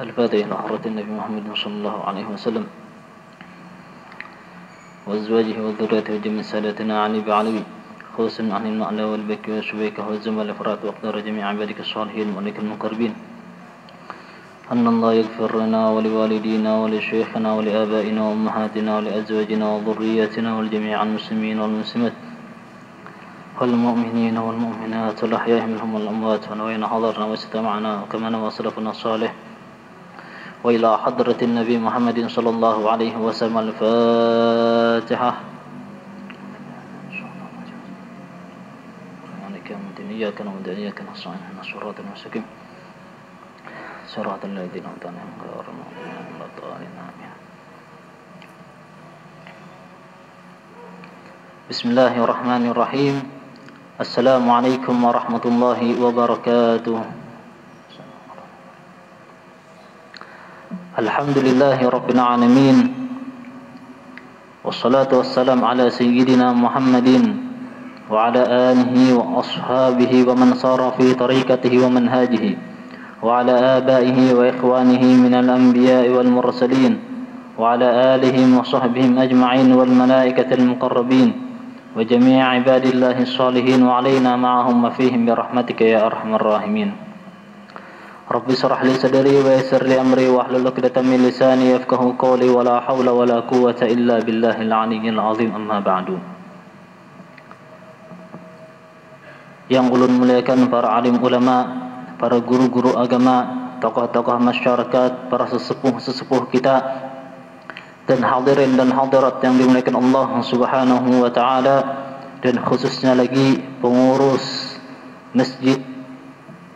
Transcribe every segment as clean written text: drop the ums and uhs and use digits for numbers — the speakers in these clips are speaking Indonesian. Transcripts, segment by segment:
الفاتحة إلى حضرة النبي محمد صلى الله عليه وسلم وأزواجه وذريته وجميع سادتنا علي بعلوي خصوصا عن المعنى والبكي والشبيكة والزمى الأفراد وأقدار جميع عبادك الصالحين وملك المقربين أن الله يغفر لنا ولوالدينا ولشيخنا ولآبائنا وأمهاتنا ولأزواجنا وذرياتنا ولجميع المسلمين والمسلمات والمؤمنين والمؤمنات والأحياء منهم والأموات ونوينا حضرنا واستمعنا وكما نوى سلفنا الصالح وإلى حضرة النبي محمد صلى الله عليه وسلم. الفاتحة. إياك نعبد وإياك نستعين اهدنا الصراط المستقيم صراط الذين أنعمت عليهم غير المغضوب عليهم ولا الضالين آمين. بسم الله الرحمن الرحيم. السلام عليكم ورحمة الله وبركاته. الحمد لله رب العالمين والصلاة والسلام على سيدنا محمد وعلى آله وأصحابه ومن صار في طريقته ومنهاجه وعلى آبائه وإخوانه من الأنبياء والمرسلين وعلى آلهم وصحبهم أجمعين والملائكة المقربين وجميع عباد الله الصالحين وعلينا معهم وفيهم برحمتك يا أرحم الراحمين. رب اشرح لي صدري ويسر لي أمري واحلل عقدة من لساني يفقهوا قولي ولا حول ولا قوة إلا بالله العلي العظيم. أما بعد. Yang ulun muliakan para alim ulama, para guru-guru agama, tokoh-tokoh masyarakat, para sesepuh-sesepuh kita, dan hadirin dan hadirat yang dimuliakan Allah Subhanahu wa taala, dan khususnya lagi pengurus Masjid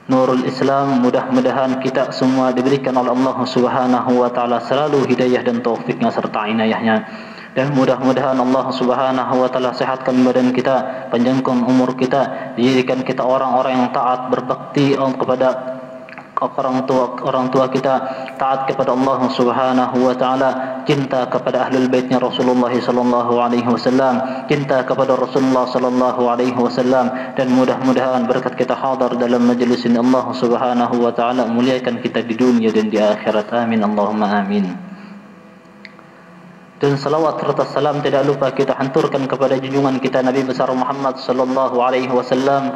Nurul Islam. Mudah-mudahan kita semua diberikan oleh Allah Subhanahu wa taala selalu hidayah dan taufiknya serta inayahnya. Dan mudah-mudahan Allah Subhanahu wa taala sehatkan badan kita, panjangkan umur kita, dijadikan kita orang-orang yang taat, berbakti kepada orang tua kita, taat kepada Allah Subhanahu wa taala, cinta kepada ahlul baitnya Rasulullah sallallahu alaihi wasallam, cinta kepada Rasulullah sallallahu alaihi wasallam, dan mudah-mudahan berkat kita hadir dalam majelis ini Allah Subhanahu wa taala muliakan kita di dunia dan di akhirat. Amin Allahumma amin. Dan salawat serta salam tidak lupa kita hanturkan kepada junjungan kita Nabi besar Muhammad sallallahu alaihi wasallam,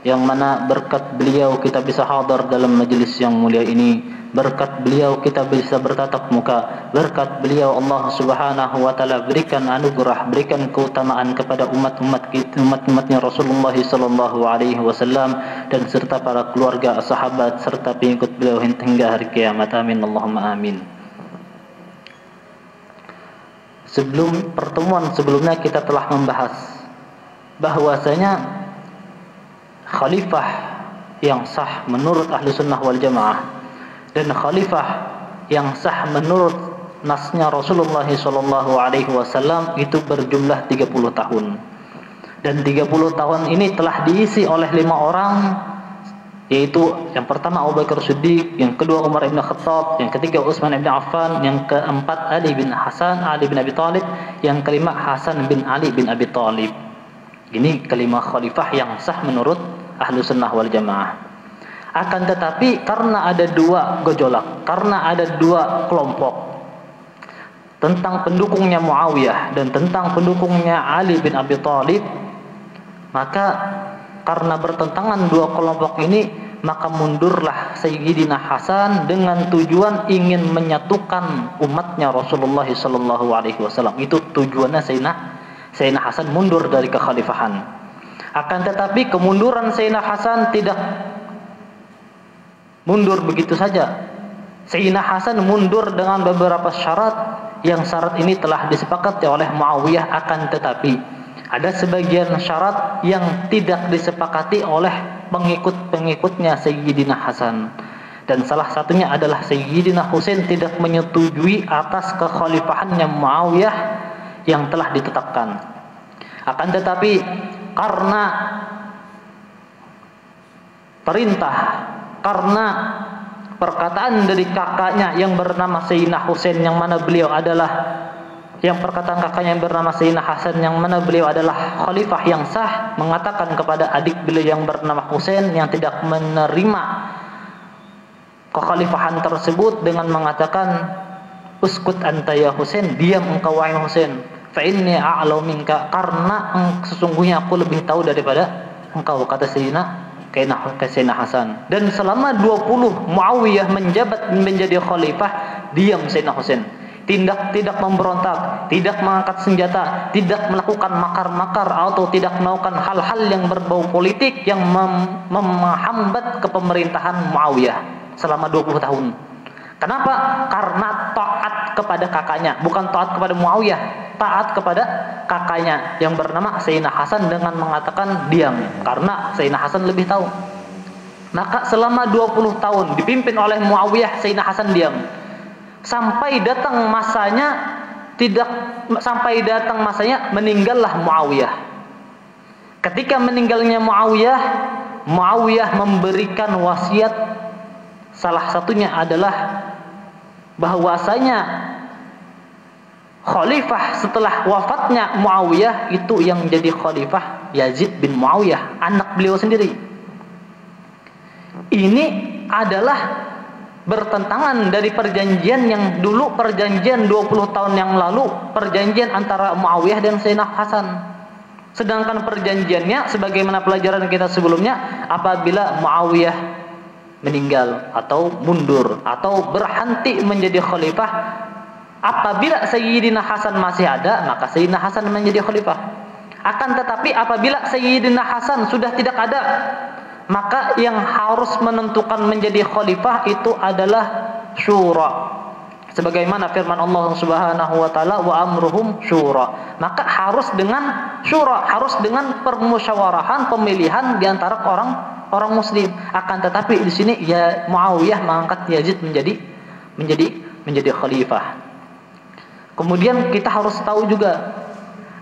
yang mana berkat beliau kita bisa hadir dalam majlis yang mulia ini, berkat beliau kita bisa bertatap muka, berkat beliau Allah Subhanahu wa taala berikan anugerah, berikan keutamaan kepada umat-umatnya Rasulullah sallallahu alaihi wasallam, dan serta para keluarga, sahabat serta pengikut beliau hingga hari kiamat. Amin Allahumma amin. Sebelum pertemuan sebelumnya kita telah membahas bahwasanya khalifah yang sah menurut ahli sunnah wal jamaah dan khalifah yang sah menurut nasnya Rasulullah SAW itu berjumlah 30 tahun. Dan 30 tahun ini telah diisi oleh 5 orang, yaitu yang pertama Abu Bakar Siddiq, yang kedua Umar bin Khattab, yang ketiga Utsman bin Affan, yang keempat Ali bin Abi Thalib, yang kelima Hasan bin Ali bin Abi Thalib. Ini kelima khalifah yang sah menurut ahlu sunnah wal jamaah. Akan tetapi karena ada dua gejolak, karena ada dua kelompok tentang pendukungnya Muawiyah dan tentang pendukungnya Ali bin Abi Thalib, maka karena bertentangan dua kelompok ini, maka mundurlah Sayyidina Hasan dengan tujuan ingin menyatukan umatnya Rasulullah sallallahu alaihi wasallam. Itu tujuannya Sayyidina Hasan mundur dari kekhalifahan. Akan tetapi kemunduran Sayyidina Hasan tidak mundur begitu saja. Sayyidina Hasan mundur dengan beberapa syarat, yang syarat ini telah disepakati oleh Muawiyah. Akan tetapi ada sebagian syarat yang tidak disepakati oleh pengikut-pengikutnya Sayyidina Hasan. Dan salah satunya adalah Sayyidina Husain tidak menyetujui atas kekhalifahannya Muawiyah yang telah ditetapkan. Akan tetapi karena perintah, karena perkataan dari kakaknya yang bernama Sayyidina Husain, yang mana beliau adalah perkataan kakaknya yang bernama Sayyidina Hasan, yang mana beliau adalah khalifah yang sah, mengatakan kepada adik beliau yang bernama Husain yang tidak menerima kekhalifahan tersebut dengan mengatakan, uskut anta ya Husain, diam engkau wahai Husain, fa inni a'lamu minka, karena sesungguhnya aku lebih tahu daripada engkau, kata Sayyidina Hasan. Dan selama 20 Muawiyah menjabat menjadi khalifah, diam Sayyidina Husain. Tidak memberontak, tidak mengangkat senjata, tidak melakukan makar-makar atau tidak melakukan hal-hal yang berbau politik yang menghambat kepemerintahan Muawiyah selama 20 tahun. Kenapa? Karena taat kepada kakaknya, bukan taat kepada Muawiyah, taat kepada kakaknya yang bernama Sayyidina Hasan dengan mengatakan diam, karena Sayyidina Hasan lebih tahu. Maka selama 20 tahun dipimpin oleh Muawiyah, Sayyidina Hasan diam. Sampai datang masanya meninggallah Muawiyah. Ketika meninggalnya Muawiyah memberikan wasiat, salah satunya adalah bahwasanya khalifah setelah wafatnya Muawiyah itu yang jadi khalifah Yazid bin Muawiyah, anak beliau sendiri. Ini adalah bertentangan dari perjanjian yang dulu, perjanjian 20 tahun yang lalu, perjanjian antara Muawiyah dan Sayyidina Hasan. Sedangkan perjanjiannya sebagaimana pelajaran kita sebelumnya, apabila Muawiyah meninggal atau mundur atau berhenti menjadi khalifah, apabila Sayyidina Hasan masih ada, maka Sayyidina Hasan menjadi khalifah. Akan tetapi apabila Sayyidina Hasan sudah tidak ada, maka yang harus menentukan menjadi khalifah itu adalah syura. Sebagaimana firman Allah Subhanahu wa taala, wa amruhum syura. Maka harus dengan syura, harus dengan permusyawarahan, pemilihan di antara orang muslim. Akan tetapi di sini ya Muawiyah mengangkat Yazid menjadi khalifah. Kemudian kita harus tahu juga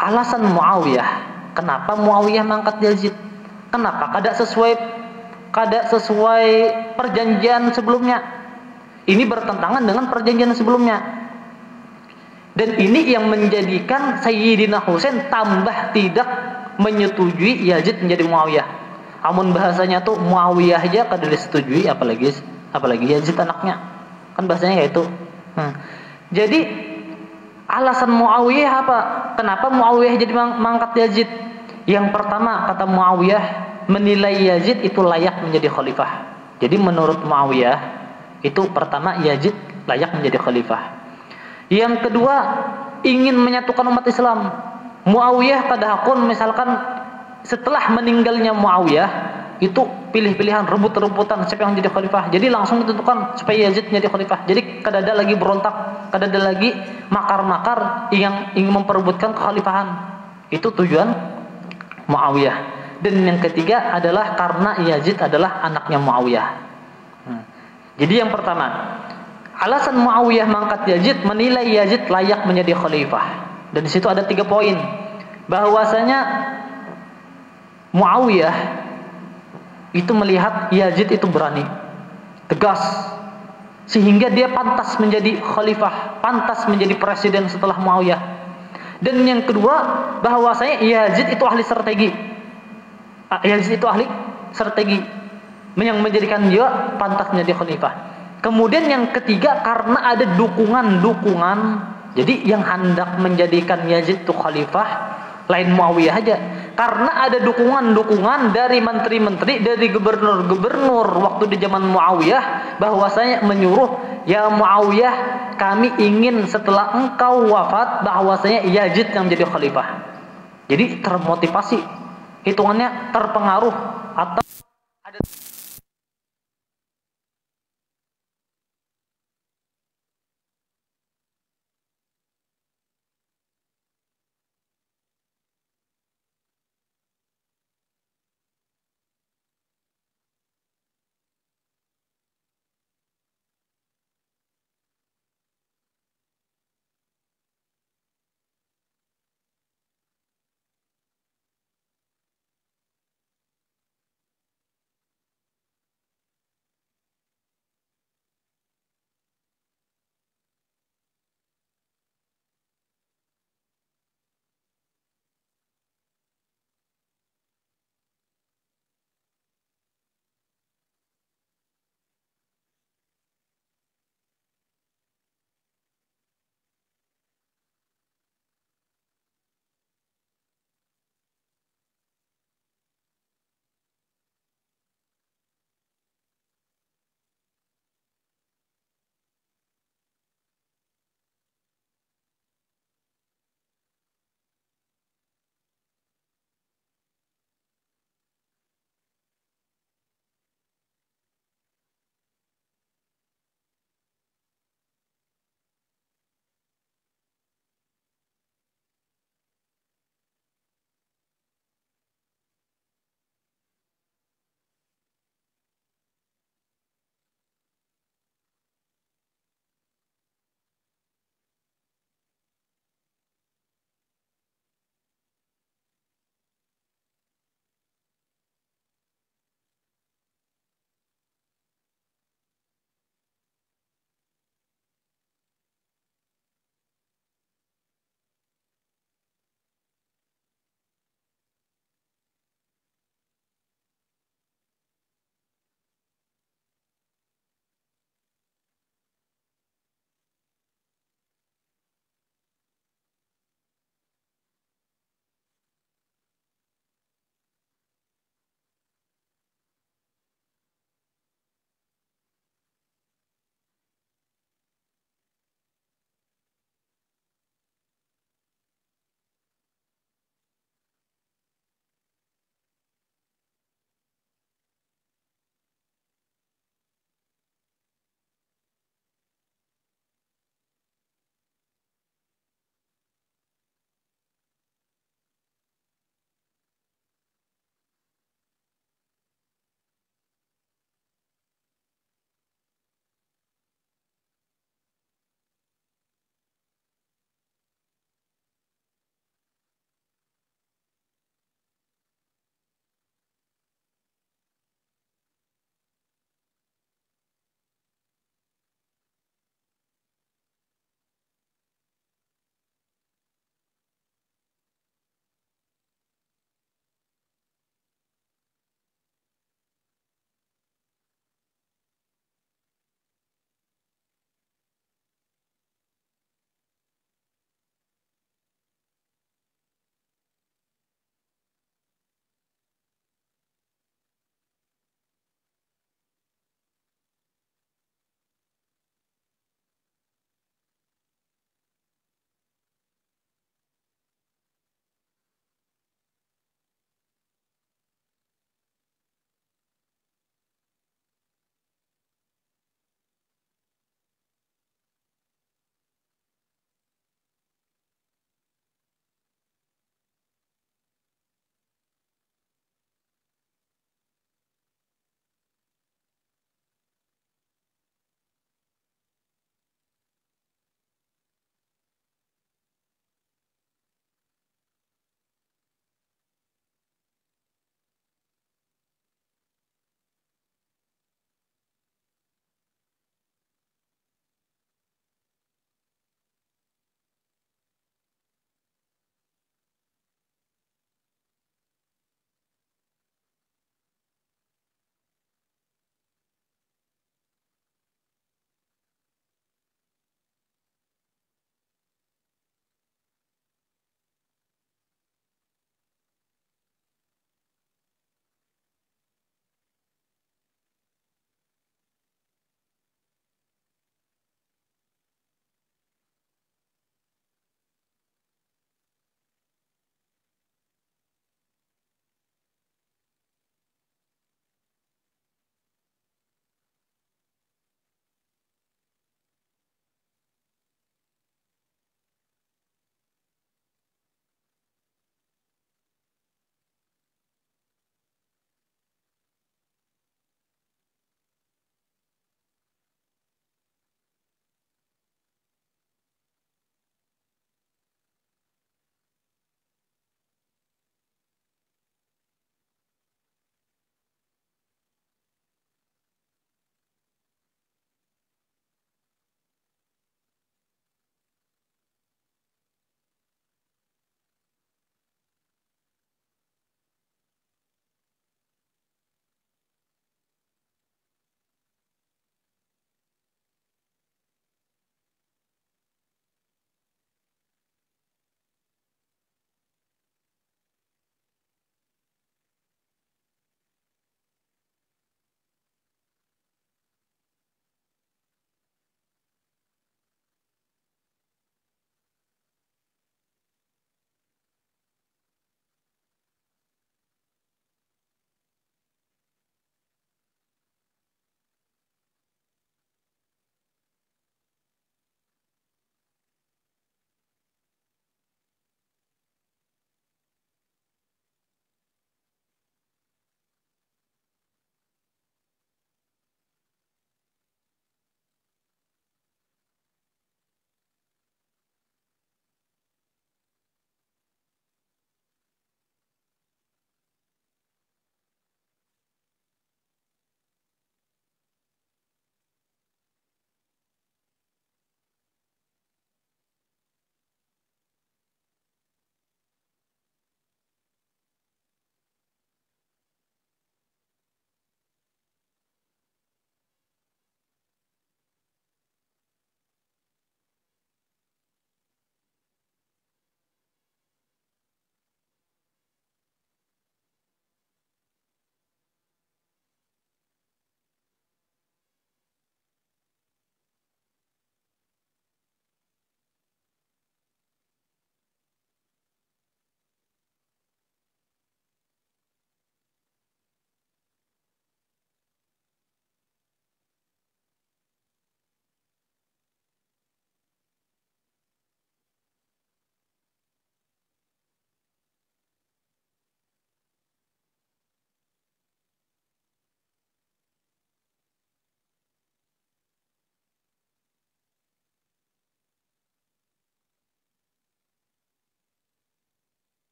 alasan Muawiyah. Kenapa Muawiyah mengangkat Yazid? Kenapa? Kada sesuai perjanjian sebelumnya. Ini bertentangan dengan perjanjian sebelumnya. Dan ini yang menjadikan Sayyidina Husain tambah tidak menyetujui Yazid menjadi Muawiyah. Amun bahasanya tuh Muawiyah aja kada disetujui, apalagi Yazid anaknya. Kan bahasanya kayak itu. Jadi alasan Muawiyah apa? Kenapa Muawiyah jadi mengangkat Yazid? Yang pertama, kata Muawiyah, menilai Yazid itu layak menjadi khalifah. Jadi menurut Muawiyah, itu pertama Yazid layak menjadi khalifah. Yang kedua, ingin menyatukan umat Islam. Muawiyah kada hakun misalkan setelah meninggalnya Muawiyah, itu pilih-pilihan, rebut-rebutan siapa yang jadi khalifah. Jadi langsung ditentukan supaya Yazid menjadi khalifah. Jadi kada ada lagi berontak, kada ada lagi makar-makar yang ingin memperebutkan kekhalifahan. Itu tujuan Muawiyah. Dan yang ketiga adalah karena Yazid adalah anaknya Muawiyah. Jadi yang pertama, alasan Muawiyah mengangkat Yazid, menilai Yazid layak menjadi khalifah. Dan di situ ada 3 poin. Bahwasanya Muawiyah itu melihat Yazid itu berani, tegas, sehingga dia pantas menjadi khalifah, pantas menjadi presiden setelah Muawiyah. Dan yang kedua, bahwasanya Yazid itu ahli strategi. Yazid itu ahli strategi yang menjadikan dia pantas menjadi khalifah. Kemudian yang ketiga, karena ada dukungan-dukungan. Jadi yang hendak menjadikan Yazid itu khalifah lain Muawiyah aja. Karena ada dukungan-dukungan dari menteri-menteri, dari gubernur-gubernur waktu di zaman Muawiyah, bahwasanya menyuruh, ya Muawiyah, kami ingin setelah engkau wafat bahwasanya Yazid yang menjadi khalifah. Jadi termotivasi, hitungannya terpengaruh atau ada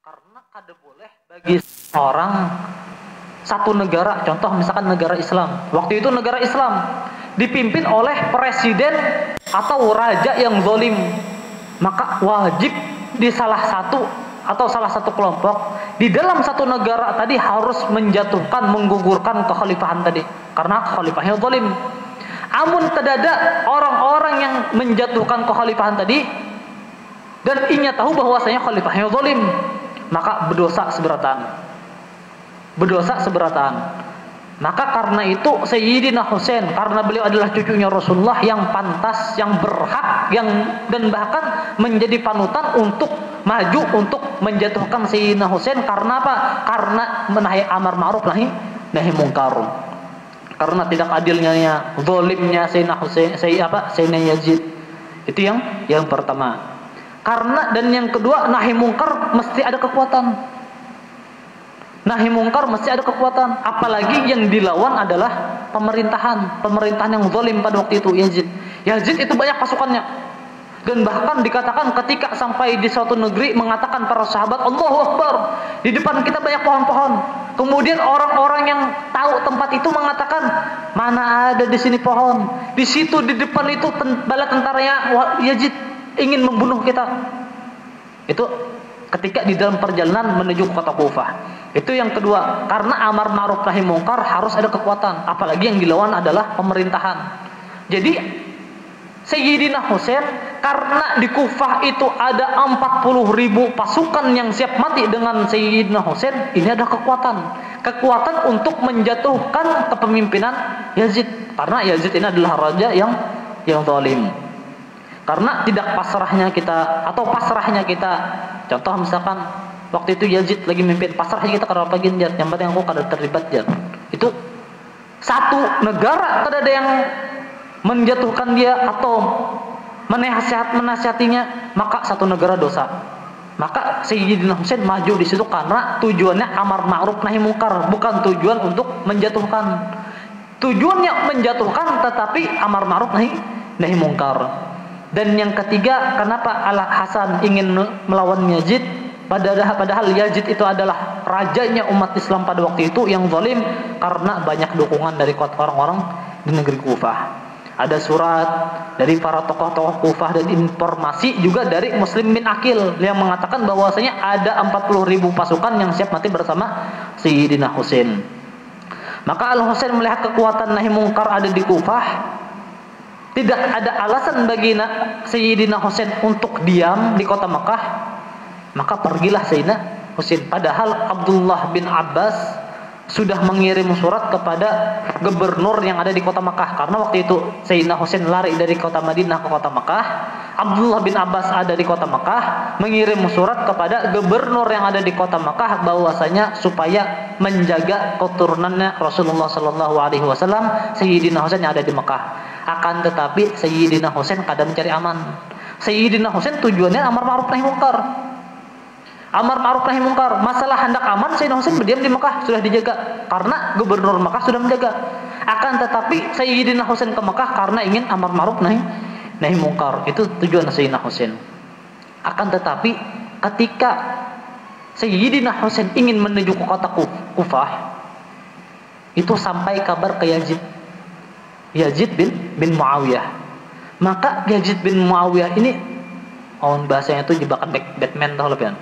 Karena kada boleh bagi orang satu negara, contoh misalkan negara Islam. Waktu itu negara Islam dipimpin oleh presiden atau raja yang zalim, maka wajib di salah satu atau salah satu kelompok di dalam satu negara tadi harus menjatuhkan, menggugurkan kekhalifahan tadi, karena khalifahnya zalim. Amun tadada orang-orang yang menjatuhkan kekhalifahan tadi dan inya tahu bahwasanya khalifahnya zalim, maka berdosa seberatan. Maka karena itu Sayyidina Husain, karena beliau adalah cucunya Rasulullah yang pantas, yang berhak, dan bahkan menjadi panutan untuk maju untuk menjatuhkan Sayyidina Husain. Karena apa? Karena menahi amar ma'ruf nahi mungkar. Karena tidak adilnya, zalimnya Sayyidina Husain, Sayyidina Yazid. Itu yang pertama. Karena dan yang kedua, nahi mungkar mesti ada kekuatan. Nahi mungkar mesti ada kekuatan, apalagi yang dilawan adalah pemerintahan yang zalim pada waktu itu, Yazid itu banyak pasukannya, dan bahkan dikatakan ketika sampai di suatu negeri mengatakan para sahabat, Allahu Akbar, di depan kita banyak pohon-pohon. Kemudian orang-orang yang tahu tempat itu mengatakan, mana ada di sini pohon, di situ di depan itu bala tentaranya Yazid ingin membunuh kita. Itu ketika di dalam perjalanan menuju kota Kufah. Itu yang kedua, karena amar ma'ruf nahi mungkar harus ada kekuatan, apalagi yang dilawan adalah pemerintahan. Jadi Sayyidina Husain, karena di Kufah itu ada 40.000 pasukan yang siap mati dengan Sayyidina Husain, ini ada kekuatan untuk menjatuhkan kepemimpinan Yazid, karena Yazid ini adalah raja yang zalim. Karena tidak pasrahnya kita, contoh misalkan waktu itu Yazid lagi mimpin, pasrahnya kita karena apa ginjar, yang penting aku kada terlibat jar. Itu satu negara kada ada yang menjatuhkan dia atau menasihatinya, maka satu negara dosa. Maka Sayyidina Husain maju di situ karena tujuannya amar ma'ruf nahi mungkar, bukan tujuan untuk menjatuhkan. Tujuannya menjatuhkan tetapi amar ma'ruf nahi mungkar. Dan yang ketiga, kenapa Al Hasan ingin melawan Yazid? Padahal Yazid itu adalah rajanya umat Islam pada waktu itu yang zalim, karena banyak dukungan dari orang-orang di negeri Kufah. Ada surat dari para tokoh-tokoh Kufah dan informasi juga dari Muslim bin Aqil yang mengatakan bahwasanya ada 40.000 pasukan yang siap mati bersama Sayyidina Husain. Maka Al Husain melihat kekuatan nahi mungkar ada di Kufah, tidak ada alasan bagi Sayyidina Husain untuk diam di kota Mekah, maka pergilah Sayyidina Husain. Padahal Abdullah bin Abbas sudah mengirim surat kepada gubernur yang ada di kota Mekah, karena waktu itu Sayyidina Husain lari dari kota Madinah ke kota Mekah. Abdullah bin Abbas ada di kota Mekah, mengirim surat kepada gubernur yang ada di kota Mekah bahwasanya supaya menjaga keturunannya Rasulullah Sallallahu Alaihi Wasallam, Sayyidina Husain yang ada di Mekah. Akan tetapi Sayyidina Husain kadang mencari aman. Sayyidina Husain tujuannya amar ma'ruf nahi mungkar. Amar ma'ruf nahi mungkar. Masalah hendak aman, Sayyidina Husain berdiam di Mekah, sudah dijaga karena gubernur Mekah sudah menjaga. Akan tetapi Sayyidina Husain ke Mekah karena ingin amar ma'ruf nahi mungkar. Itu tujuan Sayyidina Husain. Akan tetapi ketika Sayyidina Husain ingin menuju ke kota Kufah, itu sampai kabar ke Yazid bin Muawiyah. Maka Yazid bin Muawiyah ini, bahasanya itu jebakan Batman, tahu lebih kan?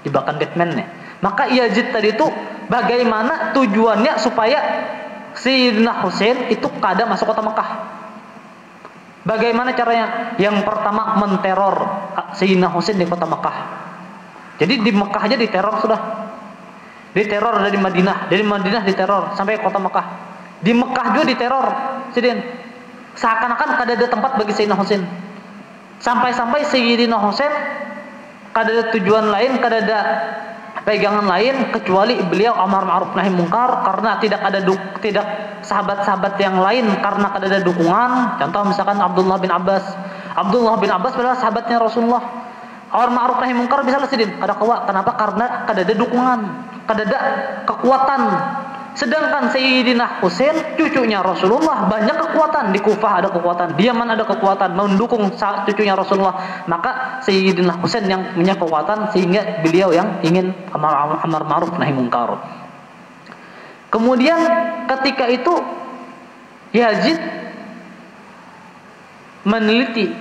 Jebakan Batman nih. Maka Yazid tadi itu bagaimana tujuannya supaya Sayyidina Husain itu kada masuk kota Mekah. Bagaimana caranya? Yang pertama menteror Sayyidina Husain di kota Mekah. Jadi di Mekah aja diteror sudah. Diteror dari Madinah diteror sampai kota Mekah. Di Mekah juga diteror, Sidin. Seakan-akan kada ada tempat bagi Sayyidina Husain. Sampai-sampai Sayyidina Husain kada ada tujuan lain, kada ada pegangan lain kecuali beliau amar ma'ruf nahi mungkar, karena tidak sahabat-sahabat yang lain karena kada ada dukungan. Contoh misalkan Abdullah bin Abbas adalah sahabatnya Rasulullah. Amar ma'ruf nahi mungkar bisa lah Sidin, kada kuat. Kenapa? Karena kada ada dukungan, kada ada kekuatan. Sedangkan Sayyidina Husain cucunya Rasulullah, banyak kekuatan. Di Kufah ada kekuatan, di Yaman ada kekuatan mendukung cucunya Rasulullah. Maka Sayyidina Husain yang punya kekuatan, sehingga beliau yang ingin amar ma'ruf nahi munkar. Kemudian ketika itu Yazid meneliti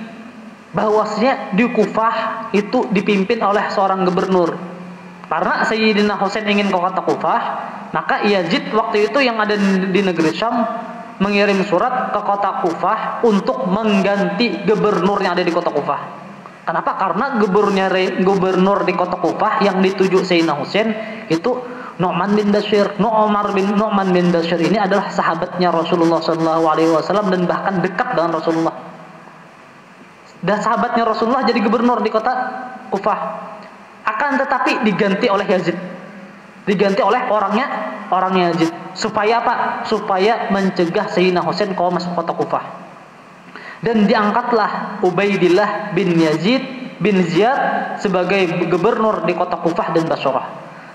bahwasanya di Kufah itu dipimpin oleh seorang gubernur. Karena Sayyidina Husain ingin ke kota Kufah, maka Yazid waktu itu yang ada di negeri Syam mengirim surat ke kota Kufah untuk mengganti gubernur yang ada di kota Kufah. Kenapa? Karena gubernur di kota Kufah yang dituju Sayyidina Husain itu Nu'man bin Bashir. Nu'man bin Bashir ini adalah sahabatnya Rasulullah SAW dan bahkan dekat dengan Rasulullah. Dan sahabatnya Rasulullah jadi gubernur di kota Kufah. Akan tetapi diganti oleh Yazid. Diganti oleh orangnya Yazid. Supaya apa? Supaya mencegah Sayyidina Husain kalau masuk kota Kufah. Dan diangkatlah Ubaidillah bin Yazid bin Ziyad sebagai gubernur di kota Kufah dan Basrah.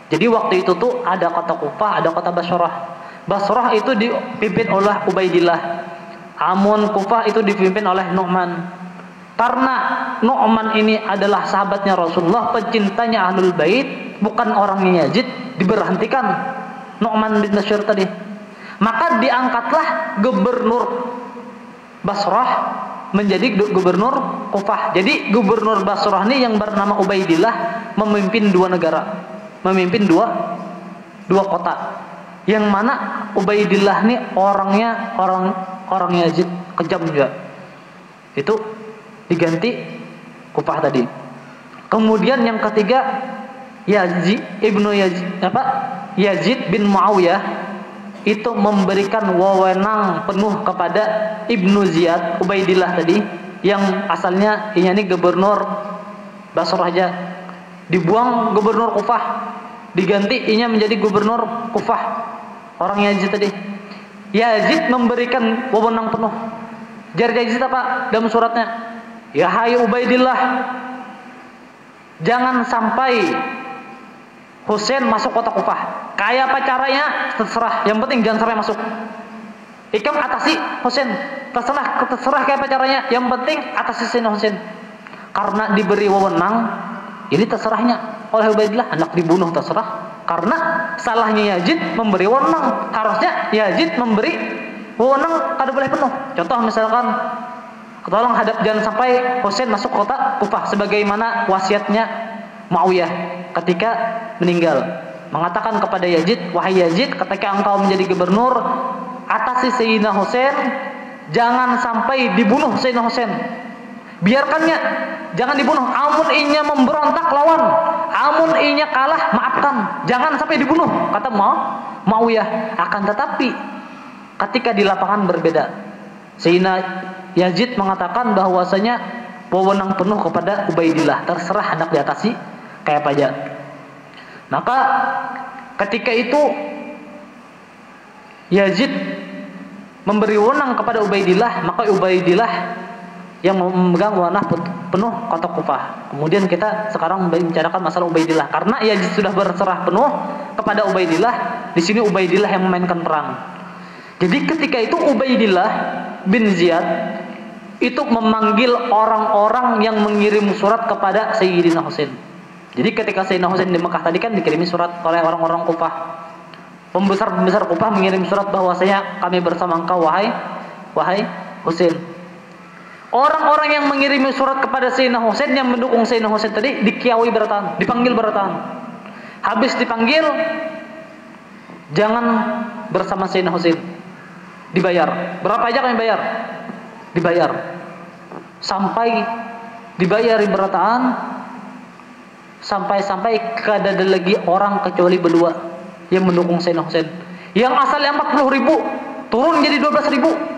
Jadi waktu itu tuh ada kota Kufah, ada kota Basrah. Basrah itu dipimpin oleh Ubaidillah. Amun Kufah itu dipimpin oleh Nu'man. Karena Nu'man ini adalah sahabatnya Rasulullah, pecintanya Ahlul Bait, bukan orangnya Yazid, diberhentikan Nu'man bin Bashir tadi. Maka diangkatlah gubernur Basrah menjadi gubernur Kufah. Jadi gubernur Basrah ini yang bernama Ubaidillah memimpin dua negara, memimpin dua kota. Yang mana Ubaidillah ini orang Yazid, kejam juga. Itu diganti Kufah tadi. Kemudian yang ketiga Yazid bin Muawiyah itu memberikan wewenang penuh kepada Ibnu Ziyad, Ubaidillah tadi yang asalnya ini gubernur Basrah aja. Dibuang gubernur Kufah, diganti menjadi gubernur Kufah, orang Yazid tadi. Yazid memberikan wewenang penuh. Jar Yazid apa dalam suratnya? Ya hai Ubaidillah, jangan sampai Husain masuk kota Kufah. Kayak apa caranya terserah, yang penting jangan sampai masuk. Ikam atasi Husain, terserah kayak apa caranya, yang penting atasi Sayyidina Husain. Karena diberi wewenang, ini terserahnya oleh Ubaidillah, anak dibunuh terserah. Karena salahnya Yazid memberi wewenang, harusnya Yazid memberi wewenang kada boleh penuh. Contoh misalkan, tolong jangan sampai Husain masuk kota Kufah, sebagaimana wasiatnya Muawiyah ketika meninggal, mengatakan kepada Yazid, wahai Yazid, ketika engkau menjadi gubernur, atasi Sayyidina Husain, jangan sampai dibunuh Sayyidina Husain. Biarkannya, jangan dibunuh. Amun inya memberontak lawan, amun inya kalah maafkan, jangan sampai dibunuh, kata Muawiyah. Akan tetapi ketika di lapangan berbeda. Sayyidina Yazid mengatakan bahwasanya wewenang penuh kepada Ubaidillah, terserah hendak diatasi kayak apa aja. Maka ketika itu Yazid memberi wewenang kepada Ubaidillah, maka Ubaidillah yang memegang wewenang penuh kota Kufah. Kemudian kita sekarang membicarakan masalah Ubaidillah, karena Yazid sudah berserah penuh kepada Ubaidillah. Di sini Ubaidillah yang memainkan peran. Jadi ketika itu Ubaidillah bin Ziyad itu memanggil orang-orang yang mengirim surat kepada Sayyidina Husain. Jadi ketika Sayyidina Husain di Mekah tadi kan dikirimi surat oleh orang-orang Kufah. Pembesar Kufah mengirim surat bahwasanya kami bersama engkau wahai Husain. Orang-orang yang mengirim surat kepada Sayyidina Husain yang mendukung Sayyidina Husain tadi dikiawi beratan, dipanggil beratan. Habis dipanggil, jangan bersama Sayyidina Husain. Dibayar. Berapa aja kami bayar? Dibayar. Sampai dibayari berataan, sampai kada ada lagi orang kecuali berdua yang mendukung Sayyidina Husain. Yang asalnya 40.000 turun jadi 12.000.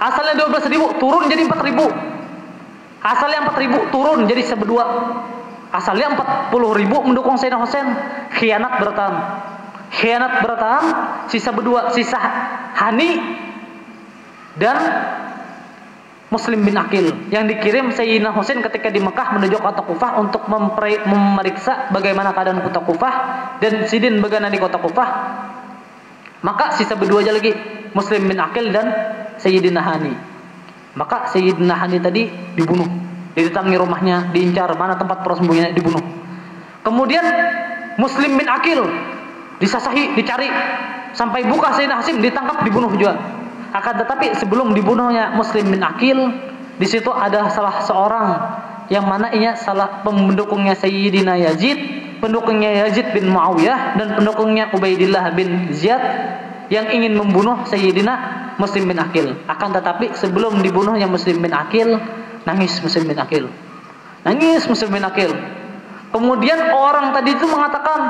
Asalnya 12.000 turun jadi 4.000. Asalnya 4.000 turun jadi seberdua. Asalnya 40.000 mendukung Sayyidina Husain. Khianat bertahan, sisa berdua, sisa Hani dan Muslim bin Aqil yang dikirim Sayyidina Husain ketika di Mekah menuju kota Kufah untuk memeriksa bagaimana keadaan kota Kufah dan sidin bagaimana di kota Kufah. Maka sisa berdua aja lagi, Muslim bin Aqil dan Sayyidina Hani. Maka Sayyidina Hani tadi dibunuh, didatangi rumahnya, diincar, mana tempat persembunyiannya, dibunuh. Kemudian Muslim bin Aqil disasahi, dicari sampai buka Sayyidina Hasim, ditangkap, dibunuh juga. Akan tetapi sebelum dibunuhnya Muslim bin Aqil, di situ ada salah seorang yang mana ia salah pendukungnya Sayyidina Yazid, pendukungnya Yazid bin Muawiyah dan pendukungnya Ubaidillah bin Ziyad yang ingin membunuh Sayyidina Muslim bin Aqil. Akan tetapi sebelum dibunuhnya Muslim bin Aqil, nangis Muslim bin Aqil. Nangis Muslim bin Aqil. Kemudian orang tadi itu mengatakan,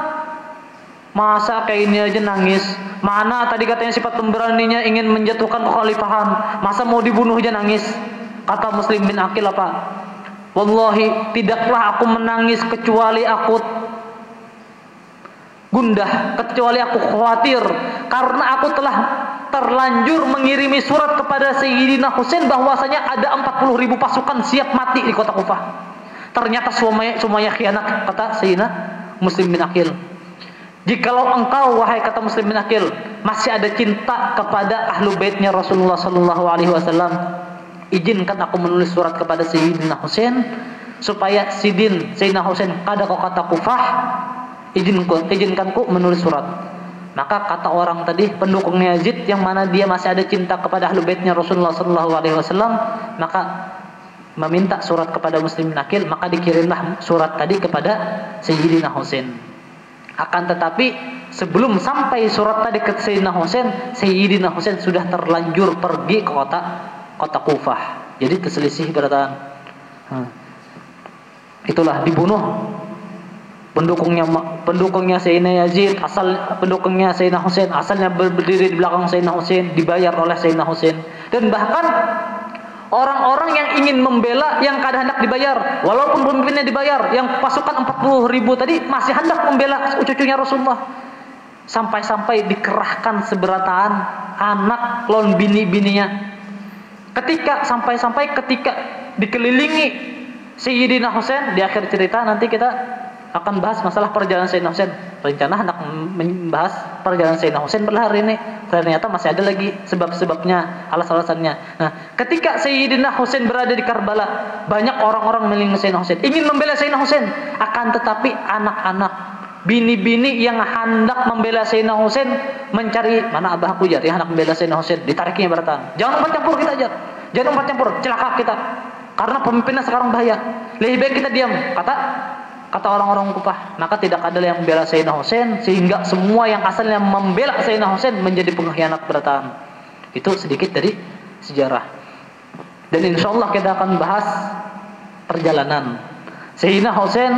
masa kayak ini aja nangis? Mana tadi katanya sifat pemberaninya ingin menjatuhkan kekhalifahan, masa mau dibunuh aja nangis? Kata Muslim bin Aqil apa? Wallahi, tidaklah aku menangis kecuali aku gundah, kecuali aku khawatir karena aku telah terlanjur mengirimi surat kepada Sayyidina Husain bahwasanya ada 40.000 pasukan siap mati di kota Kufah. Ternyata semuanya khianat, kata Sayyidina Muslim bin Aqil. Jikalau engkau, wahai kata Muslim bin Aqil, masih ada cinta kepada ahlu baitnya Rasulullah sallallahu alaihi wasallam, izinkan aku menulis surat kepada Sayyidina Husain supaya Sayyidina Husain kada kau kata Kufah, izinkanku menulis surat. Maka kata orang tadi, pendukungnya Yazid yang mana dia masih ada cinta kepada ahlu baitnya Rasulullah sallallahu alaihi wasallam, maka meminta surat kepada Muslim bin Aqil, maka dikirimlah surat tadi kepada Sayyidina Husain. Akan tetapi sebelum sampai surat tadi ke Sayyidina Husain, Sayyidina Husain sudah terlanjur pergi ke kota Kufah. Jadi terselisih berataan. Itulah dibunuh pendukungnya Sayyidina Yazid, pendukungnya Sayyidina Husain, asalnya berdiri di belakang Sayyidina Husain, dibayar oleh Sayyidina Husain. Dan bahkan orang-orang yang ingin membela yang kada hendak dibayar, walaupun pemimpinnya dibayar, yang pasukan 40.000 tadi masih hendak membela cucunya Rasulullah. Sampai-sampai dikerahkan seberataan anak lawan bini-bininya. Ketika dikelilingi Sayyidina Husain, di akhir cerita nanti kita akan bahas masalah perjalanan Sayyidina Husain. Rencana hendak membahas perjalanan Sayyidina Husain pada hari ini. Ternyata masih ada lagi sebab-sebabnya, alas-alasannya. Nah, ketika Sayyidina Husain berada di Karbala, banyak orang-orang melihat Sayyidina Husain, ingin membela Sayyidina Husain. Akan tetapi anak-anak, bini-bini yang hendak membela Sayyidina Husain mencari, mana abahku ya, yang hendak membela Sayyidina Husain, ditarikinya beratan. Jangan umpat campur kita aja. Jangan umpat campur, celaka kita. Karena pemimpinnya sekarang bahaya. Lebih baik kita diam, kata orang-orang Kufah. Maka tidak ada yang membela Sayyidina Husain, sehingga semua yang asalnya membela Sayyidina Husain menjadi pengkhianat berataan. Itu sedikit dari sejarah. Dan insyaallah kita akan bahas perjalanan Sayyidina Husain,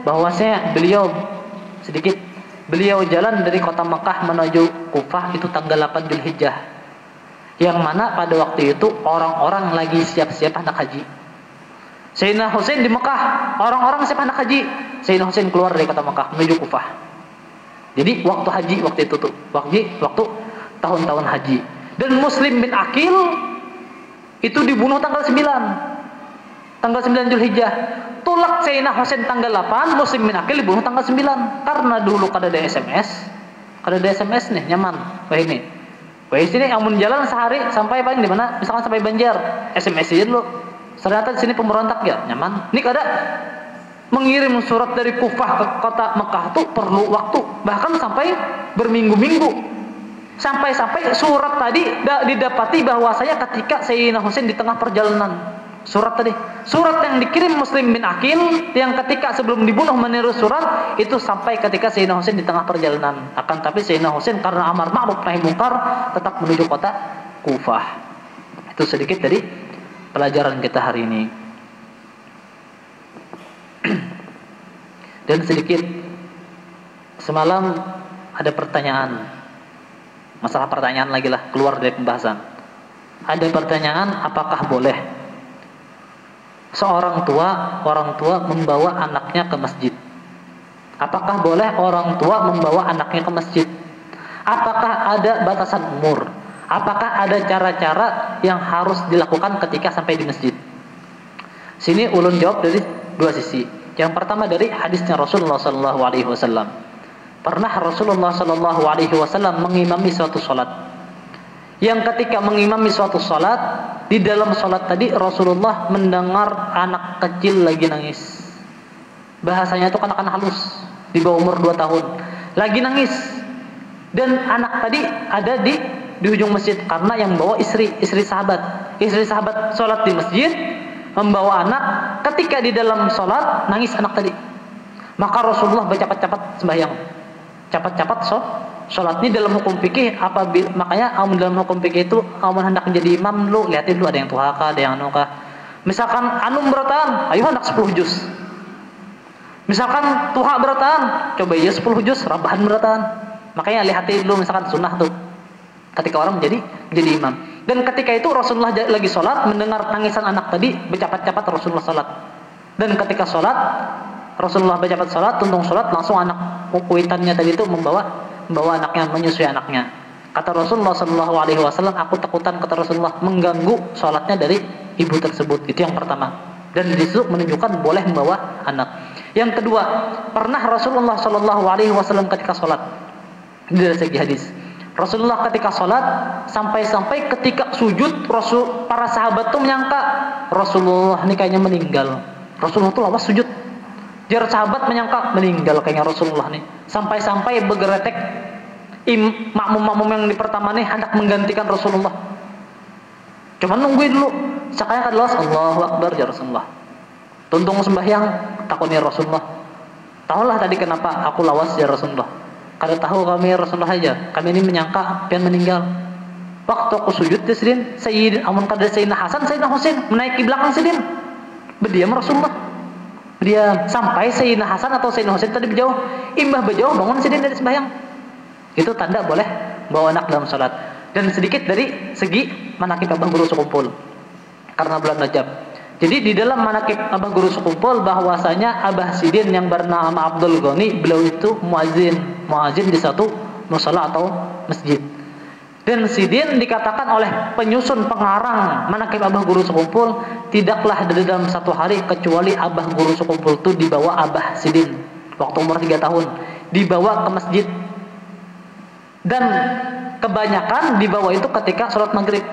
bahwasanya beliau jalan dari kota Mekah menuju Kufah itu tanggal 8 Dzulhijjah. Yang mana pada waktu itu orang-orang lagi siap-siap hendak haji. Sayyidina Husain di Mekah, orang-orang siap hendak haji. Sayyidina Husain keluar dari kota Mekah menuju Kufah. Jadi waktu haji waktu itu tuh, waktu tahun-tahun haji. Dan Muslim bin Aqil itu dibunuh tanggal 9 Dzulhijjah. Tulak Sayyidina Husain tanggal 8, Muslim bin Aqil dibunuh tanggal 9. Karena dulu kada ada SMS nih, nyaman. Wah ini. Wah sini amun jalan sehari sampai paling di mana? Misalkan sampai Banjar, SMS aja dulu. Ternyata di sini pemberontak ya, nyaman. Ini kada mengirim surat dari Kufah ke kota Mekah tuh perlu waktu, bahkan sampai berminggu-minggu. Sampai-sampai surat tadi didapati bahwasanya ketika Sayyidina Husain di tengah perjalanan. Surat yang dikirim Muslim bin Aqil yang ketika sebelum dibunuh meniru surat itu sampai ketika Sayyidina Husain di tengah perjalanan. Akan tapi Sayyidina Husain karena amar ma'ruf nahi munkar tetap menuju kota Kufah. Itu sedikit dari pelajaran kita hari ini. Dan sedikit semalam ada pertanyaan, masalah pertanyaan lagi lah, keluar dari pembahasan. Ada pertanyaan, apakah boleh seorang orang tua membawa anaknya ke masjid? Apakah boleh orang tua membawa anaknya ke masjid? Apakah ada batasan umur? Apakah ada cara-cara yang harus dilakukan ketika sampai di masjid? Sini ulun jawab dari dua sisi. Yang pertama dari hadisnya Rasulullah SAW. Pernah Rasulullah Shallallahu Alaihi Wasallam mengimami suatu salat. Yang ketika mengimami suatu salat, di dalam salat tadi Rasulullah mendengar anak kecil lagi nangis. Bahasanya itu anak-anak halus di bawah umur 2 tahun lagi nangis. Dan anak tadi ada di ujung masjid karena yang bawa istri sahabat. Istri sahabat salat di masjid membawa anak, ketika di dalam salat nangis anak tadi. Maka Rasulullah bercepat-cepat sembahyang. Cepat-cepat salat ini dalam hukum fikih makanya dalam hukum fikih itu hendak menjadi imam lu lihatin dulu ada yang tuhaka, ada yang anuka. Misalkan anum beratan, ayo hendak 10 juz. Misalkan tuha beratan, coba ya 10 juz, rabahan beratan. Makanya lihatin dulu misalkan sunnah tuh. Ketika orang menjadi imam. Dan ketika itu Rasulullah lagi sholat, mendengar tangisan anak tadi, bercepat-cepat Rasulullah sholat. Dan ketika sholat, Rasulullah bercepat sholat, tuntung sholat, langsung anak kuitannya tadi itu membawa anaknya, menyusui anaknya. Kata Rasulullah SAW, aku takutan, kata Rasulullah, mengganggu sholatnya dari ibu tersebut. Itu yang pertama. Dan disitu menunjukkan boleh membawa anak. Yang kedua, pernah Rasulullah SAW ketika sholat, dari segi hadis, Rasulullah ketika sholat sampai ketika sujud, para sahabat tuh menyangka Rasulullah ini kayaknya meninggal. Rasulullah tuh lawas sujud. Jar sahabat menyangka meninggal kayaknya Rasulullah nih. Sampai bergeretek makmum yang di pertama nih hendak menggantikan Rasulullah. Cuman nungguin dulu. Sakanya kan lawas, Allahu Akbar ya Rasulullah. Tuntung sembahyang, takutnya Rasulullah. Tahulah tadi kenapa aku lawas ya Rasulullah. Kada tahu kami Rasulullah aja. Kami ini menyangka pian meninggal. Waktu aku sujud di sidin, amun kada Sayyidina Hasan, Sayyidina Husain menaiki belakang sidin. Berdiam Rasulullah. Berdiam sampai Sayyidina Hasan atau Sayyidina Husain tadi berjauh. Imbah berjauh bangun sidin dari sembahyang. Itu tanda boleh bawa anak dalam salat. Dan sedikit dari segi manakib abah guru sekumpul. Karena bulan Rajab. Jadi di dalam manakib abah guru sekumpul bahwasanya Abah Sidin yang bernama Abdul Ghani, beliau itu muazin di satu musala atau masjid. Dan Sidin dikatakan oleh penyusun pengarang manakib abah guru sekumpul, tidaklah dari dalam satu hari kecuali abah guru sekumpul itu dibawa Abah Sidin waktu umur 3 tahun, dibawa ke masjid. Dan kebanyakan dibawa itu ketika sholat maghrib.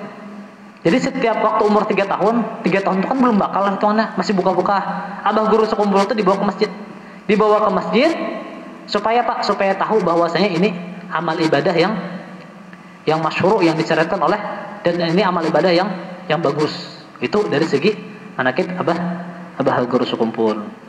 Jadi setiap waktu umur 3 tahun itu kan belum bakal lah tuannya, masih buka-buka. Abah guru sekumpul itu dibawa ke masjid. Dibawa ke masjid supaya tahu bahwasanya ini amal ibadah yang masyhur, yang disyariatkan oleh, dan ini amal ibadah yang bagus. Itu dari segi manakib abah guru sekumpul.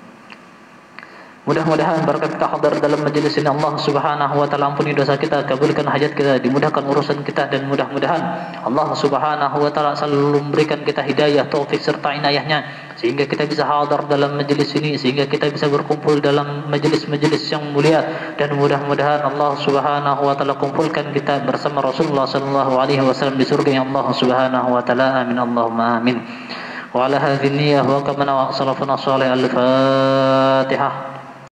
Mudah-mudahan berkat kita hadir dalam majelis ini, Allah Subhanahu wa taala ampuni dosa kita, kabulkan hajat kita, dimudahkan urusan kita, dan mudah-mudahan Allah Subhanahu wa taala selalu memberikan kita hidayah, taufik serta inayahnya sehingga kita bisa hadir dalam majelis ini, sehingga kita bisa berkumpul dalam majelis-majelis yang mulia, dan mudah-mudahan Allah Subhanahu wa taala kumpulkan kita bersama Rasulullah sallallahu alaihi wasallam di surga Allah Subhanahu wa taala. Amin Allahumma amin. Wa ala hadhihi niyyah wa kama salafuna salih al-Fatihah.